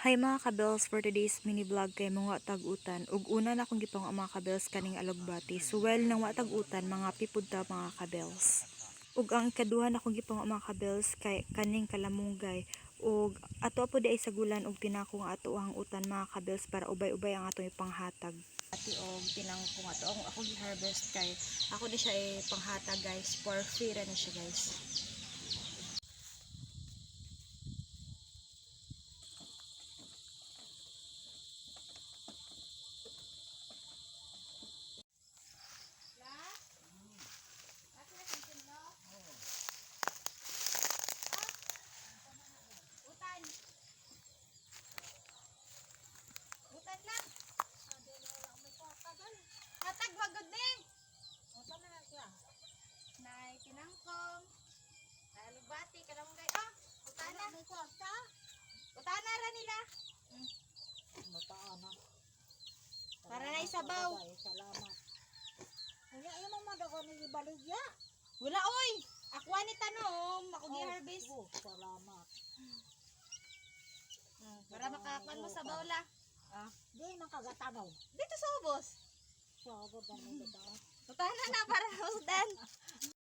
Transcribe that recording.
Hi mga kabels, for today's mini vlog kay mga tag-utan ug una na akong gipang ang mga kabels kaning alugbati. Suwel nang wa tag-utan mga pipudta mga kabels. Ug ang ikaduha na akong gipang ang mga kabels kay kaning kalamunggay ug ato po di ay sagulan ug tinakong ato ang utan mga kabels para ubay-ubay ang atong ipanghatag. Ati og tinangkong ato ako gi-harvest kay ako di siya panghatag guys, for free ra ni siya guys. Utan lang. Hatag magod ning. Utan na siya. Nay tinangkong. Nay alugbati kalamunggay. Oh, utana. Utana ra nila. Mataana. Para na isabaw. Salamat. Kaya ano mo madago ni ibaligya? Wala oy. Ako ni tanom, ako gi-harvest. Salamat. Para makakuan mo sa bawla. Di man kagatanaw. Dito sa ubos. Sabot na mo dito. Utana na para usdan.